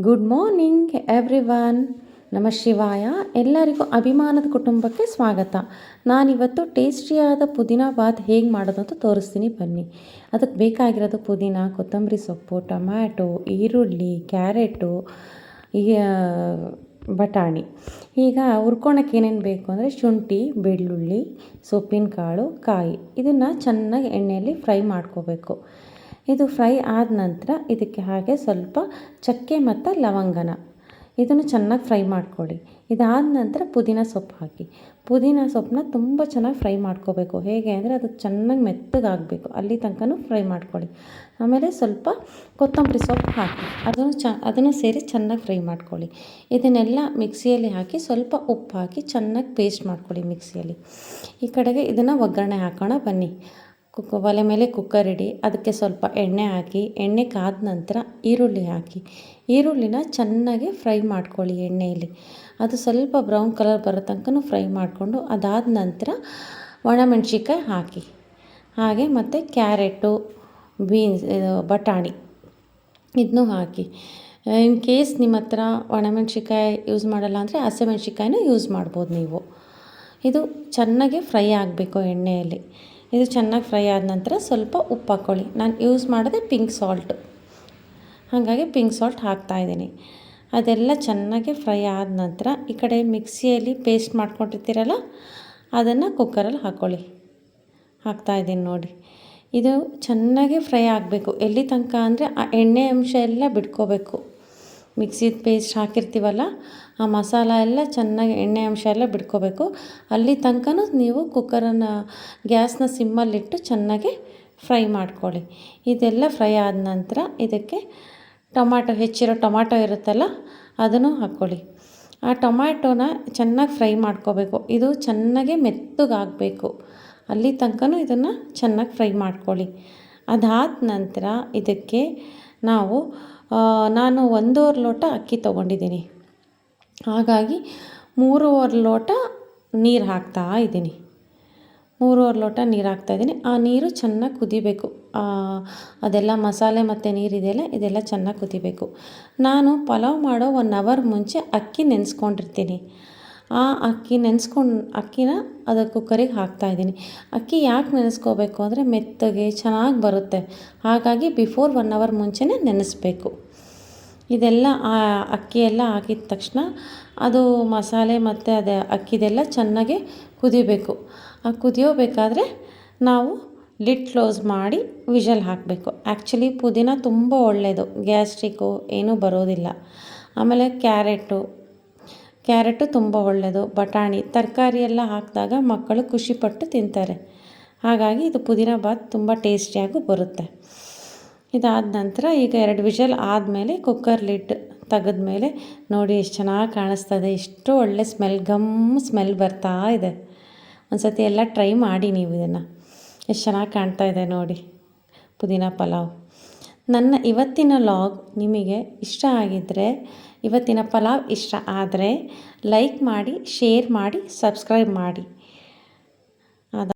Good morning everyone. ನಮ ಶಿವಾಯ. ಎಲ್ಲರಿಗೂ ಅಭಿಮಾನದ ಕುಟುಂಬಕ್ಕೆ ಸ್ವಾಗತ. ನಾನಿವತ್ತು ಟೇಸ್ಟಿಯಾದ ಪುದೀನ ಬಾತ್ ಹೇಗೆ ಮಾಡೋದು ಅಂತ ತೋರಿಸ್ತೀನಿ, ಬನ್ನಿ. ಅದಕ್ಕೆ ಬೇಕಾಗಿರೋದು ಪುದೀನ, ಕೊತ್ತಂಬರಿ ಸೊಪ್ಪು, ಟೊಮ್ಯಾಟೊ, ಈರುಳ್ಳಿ, ಕ್ಯಾರೆಟು, ಬಟಾಣಿ. ಈಗ ಹುರ್ಕೊಳಕ್ಕೆ ಏನೇನು ಬೇಕು ಅಂದರೆ ಶುಂಠಿ, ಬೆಳ್ಳುಳ್ಳಿ, ಸೊಪ್ಪಿನ ಕಾಳು, ಕಾಯಿ. ಇದನ್ನು ಚೆನ್ನಾಗಿ ಎಣ್ಣೆಯಲ್ಲಿ ಫ್ರೈ ಮಾಡ್ಕೋಬೇಕು. ಇದು ಫ್ರೈ ಆದ ನಂತರ ಇದಕ್ಕೆ ಹಾಗೆ ಸ್ವಲ್ಪ ಚಕ್ಕೆ ಮತ್ತು ಲವಂಗನ ಇದನ್ನು ಚೆನ್ನಾಗಿ ಫ್ರೈ ಮಾಡ್ಕೊಳ್ಳಿ. ಇದಾದ ನಂತರ ಪುದೀನ ಸೊಪ್ಪು ಹಾಕಿ. ಪುದೀನ ಸೊಪ್ಪನ್ನ ತುಂಬ ಚೆನ್ನಾಗಿ ಫ್ರೈ ಮಾಡ್ಕೋಬೇಕು. ಹೇಗೆ ಅಂದರೆ ಅದು ಚೆನ್ನಾಗಿ ಮೆತ್ತಗಾಗಬೇಕು, ಅಲ್ಲಿ ತನಕನೂ ಫ್ರೈ ಮಾಡ್ಕೊಳ್ಳಿ. ಆಮೇಲೆ ಸ್ವಲ್ಪ ಕೊತ್ತಂಬರಿ ಸೊಪ್ಪು ಹಾಕಿ ಅದನ್ನು ಸೇರಿ ಚೆನ್ನಾಗಿ ಫ್ರೈ ಮಾಡ್ಕೊಳ್ಳಿ. ಇದನ್ನೆಲ್ಲ ಮಿಕ್ಸಿಯಲ್ಲಿ ಹಾಕಿ ಸ್ವಲ್ಪ ಉಪ್ಪು ಹಾಕಿ ಚೆನ್ನಾಗಿ ಪೇಸ್ಟ್ ಮಾಡ್ಕೊಳ್ಳಿ ಮಿಕ್ಸಿಯಲ್ಲಿ. ಈ ಕಡೆಗೆ ಇದನ್ನು ಒಗ್ಗರಣೆ ಹಾಕೋಣ, ಬನ್ನಿ. ಒಲೆ ಮೇಲೆ ಕುಕ್ಕರ್ ಇಡಿ. ಅದಕ್ಕೆ ಸ್ವಲ್ಪ ಎಣ್ಣೆ ಹಾಕಿ, ಎಣ್ಣೆ ಕಾದ ನಂತರ ಈರುಳ್ಳಿ ಹಾಕಿ. ಈರುಳ್ಳಿನ ಚೆನ್ನಾಗಿ ಫ್ರೈ ಮಾಡ್ಕೊಳ್ಳಿ ಎಣ್ಣೆಯಲ್ಲಿ. ಅದು ಸ್ವಲ್ಪ ಬ್ರೌನ್ ಕಲರ್ ಬರೋ ತನಕ ಫ್ರೈ ಮಾಡಿಕೊಂಡು, ಅದಾದ ನಂತರ ಒಣಮೆಣ್ಸಿಕಾಯಿ ಹಾಕಿ. ಹಾಗೆ ಮತ್ತು ಕ್ಯಾರೆಟು, ಬೀನ್ಸ್, ಬಟಾಣಿ ಇದನ್ನೂ ಹಾಕಿ. ಇನ್ ಕೇಸ್ ನಿಮ್ಮ ಹತ್ರ ಒಣಮೆಣ್ಸಿಕಾಯಿ ಯೂಸ್ ಮಾಡಲ್ಲ ಅಂದರೆ ಹಸಿಮೆಣ್ಸಿಕಾಯಿನೂ ಯೂಸ್ ಮಾಡ್ಬೋದು ನೀವು. ಇದು ಚೆನ್ನಾಗಿ ಫ್ರೈ ಆಗಬೇಕು ಎಣ್ಣೆಯಲ್ಲಿ. ಇದು ಚೆನ್ನಾಗಿ ಫ್ರೈ ಆದ ನಂತರ ಸ್ವಲ್ಪ ಉಪ್ಪು ಹಾಕ್ಕೊಳ್ಳಿ. ನಾನು ಯೂಸ್ ಮಾಡೋದೇ ಪಿಂಕ್ ಸಾಲ್ಟು, ಹಾಗಾಗಿ ಪಿಂಕ್ ಸಾಲ್ಟ್ ಹಾಕ್ತಾಯಿದ್ದೀನಿ. ಅದೆಲ್ಲ ಚೆನ್ನಾಗಿ ಫ್ರೈ ಆದ ನಂತರ ಈ ಕಡೆ ಮಿಕ್ಸಿಯಲ್ಲಿ ಪೇಸ್ಟ್ ಮಾಡ್ಕೊಂಡಿರ್ತೀರಲ್ಲ, ಅದನ್ನು ಕುಕ್ಕರಲ್ಲಿ ಹಾಕ್ಕೊಳ್ಳಿ. ಹಾಕ್ತಾಯಿದ್ದೀನಿ ನೋಡಿ. ಇದು ಚೆನ್ನಾಗಿ ಫ್ರೈ ಆಗಬೇಕು. ಎಲ್ಲಿ ತನಕ ಅಂದರೆ ಆ ಎಣ್ಣೆ ಅಂಶ ಎಲ್ಲ ಬಿಟ್ಕೋಬೇಕು. ಮಿಕ್ಸಿದ ಪೇಸ್ಟ್ ಹಾಕಿರ್ತೀವಲ್ಲ, ಆ ಮಸಾಲ ಎಲ್ಲ ಚೆನ್ನಾಗಿ ಎಣ್ಣೆ ಅಂಶ ಎಲ್ಲ ಬಿಟ್ಕೋಬೇಕು. ಅಲ್ಲಿ ತನಕ ನೀವು ಕುಕ್ಕರನ್ನು ಗ್ಯಾಸ್ನ ಸಿಮ್ಮಲ್ಲಿಟ್ಟು ಚೆನ್ನಾಗಿ ಫ್ರೈ ಮಾಡ್ಕೊಳ್ಳಿ. ಇದೆಲ್ಲ ಫ್ರೈ ಆದ ನಂತರ ಇದಕ್ಕೆ ಹೆಚ್ಚಿರೋ ಟೊಮಾಟೊ ಇರುತ್ತಲ್ಲ, ಅದನ್ನು ಹಾಕ್ಕೊಳ್ಳಿ. ಆ ಟೊಮ್ಯಾಟೋನ ಚೆನ್ನಾಗಿ ಫ್ರೈ ಮಾಡ್ಕೋಬೇಕು. ಇದು ಚೆನ್ನಾಗಿ ಮೆತ್ತಗಾಗಬೇಕು, ಅಲ್ಲಿ ತನಕ ಇದನ್ನು ಚೆನ್ನಾಗಿ ಫ್ರೈ ಮಾಡ್ಕೊಳ್ಳಿ. ಅದಾದ ನಂತರ ಇದಕ್ಕೆ ನಾನು 1.5 ಲೋಟ ಅಕ್ಕಿ ತೊಗೊಂಡಿದ್ದೀನಿ. ಹಾಗಾಗಿ 3.25 ಲೋಟ ನೀರು ಹಾಕ್ತಾಯಿದ್ದೀನಿ. 3.25 ಲೋಟ ನೀರು ಹಾಕ್ತಾಯಿದ್ದೀನಿ. ಆ ನೀರು ಚೆನ್ನಾಗಿ ಕುದಿಬೇಕು. ಅದೆಲ್ಲ ಮಸಾಲೆ ಮತ್ತು ನೀರಿದೆಯಲ್ಲ, ಇದೆಲ್ಲ ಚೆನ್ನಾಗಿ ಕುದಿಬೇಕು. ನಾನು ಪಲಾವ್ ಮಾಡೋ 1 ಅವರ್ ಮುಂಚೆ ಅಕ್ಕಿ ನೆನೆಸ್ಕೊಂಡಿರ್ತೀನಿ. ಆ ಅಕ್ಕಿನ ಅದು ಕುಕ್ಕರಿಗೆ ಹಾಕ್ತಾಯಿದ್ದೀನಿ. ಅಕ್ಕಿ ಯಾಕೆ ನೆನೆಸ್ಕೋಬೇಕು ಅಂದರೆ ಮೆತ್ತಗೆ ಚೆನ್ನಾಗಿ ಬರುತ್ತೆ. ಹಾಗಾಗಿ ಬಿಫೋರ್ 1 ಅವರ್ ಮುಂಚೆನೇ ನೆನೆಸ್ಬೇಕು. ಇದೆಲ್ಲ ಅಕ್ಕಿ ಎಲ್ಲ ಹಾಕಿದ ತಕ್ಷಣ ಅದು ಮಸಾಲೆ ಮತ್ತು ಅಕ್ಕಿದೆಲ್ಲ ಚೆನ್ನಾಗಿ ಕುದಿಬೇಕು. ಆ ಕುದಿಯೋಬೇಕಾದ್ರೆ ನಾವು ಲಿಡ್ ಕ್ಲೋಸ್ ಮಾಡಿ ವಿಷಲ್ ಹಾಕಬೇಕು. ಆ್ಯಕ್ಚುಲಿ ಪುದೀನ ತುಂಬ ಒಳ್ಳೆಯದು, ಗ್ಯಾಸ್ಟ್ರಿಕ್ಕು ಏನೂ ಬರೋದಿಲ್ಲ. ಆಮೇಲೆ ಕ್ಯಾರೆಟು ತುಂಬ ಒಳ್ಳೆಯದು. ಬಟಾಣಿ, ತರಕಾರಿ ಎಲ್ಲ ಹಾಕಿದಾಗ ಮಕ್ಕಳು ಖುಷಿಪಟ್ಟು ತಿಂತಾರೆ. ಹಾಗಾಗಿ ಇದು ಪುದೀನ ಬಾತ್ ತುಂಬ ಟೇಸ್ಟಿಯಾಗೂ ಬರುತ್ತೆ. ಇದಾದ ನಂತರ ಈಗ 2 ವಿಷಲ್ ಆದಮೇಲೆ ಕುಕ್ಕರ್ ಲಿಡ್ ತೆಗೆದ್ಮೇಲೆ ನೋಡಿ ಎಷ್ಟು ಚೆನ್ನಾಗಿ ಕಾಣಿಸ್ತದೆ. ಎಷ್ಟು ಒಳ್ಳೆ ಸ್ಮೆಲ್ ಬರ್ತಾ ಇದೆ. ಒಂದು ಸತಿ ಎಲ್ಲ ಟ್ರೈ ಮಾಡಿ ನೀವು ಇದನ್ನು. ಎಷ್ಟು ಚೆನ್ನಾಗಿ ಕಾಣ್ತಾ ಇದೆ ನೋಡಿ ಪುದೀನ ಪಲಾವ್. ನನ್ನ ಇವತ್ತಿನ ಲಾಗ್ ನಿಮಗೆ ಇಷ್ಟ ಆಗಿದ್ದರೆ, ಇವತ್ತಿನ ಪಲಾವ್ ಇಷ್ಟ ಆದರೆ ಲೈಕ್ ಮಾಡಿ, ಶೇರ್ ಮಾಡಿ, ಸಬ್ಸ್ಕ್ರೈಬ್ ಮಾಡಿ.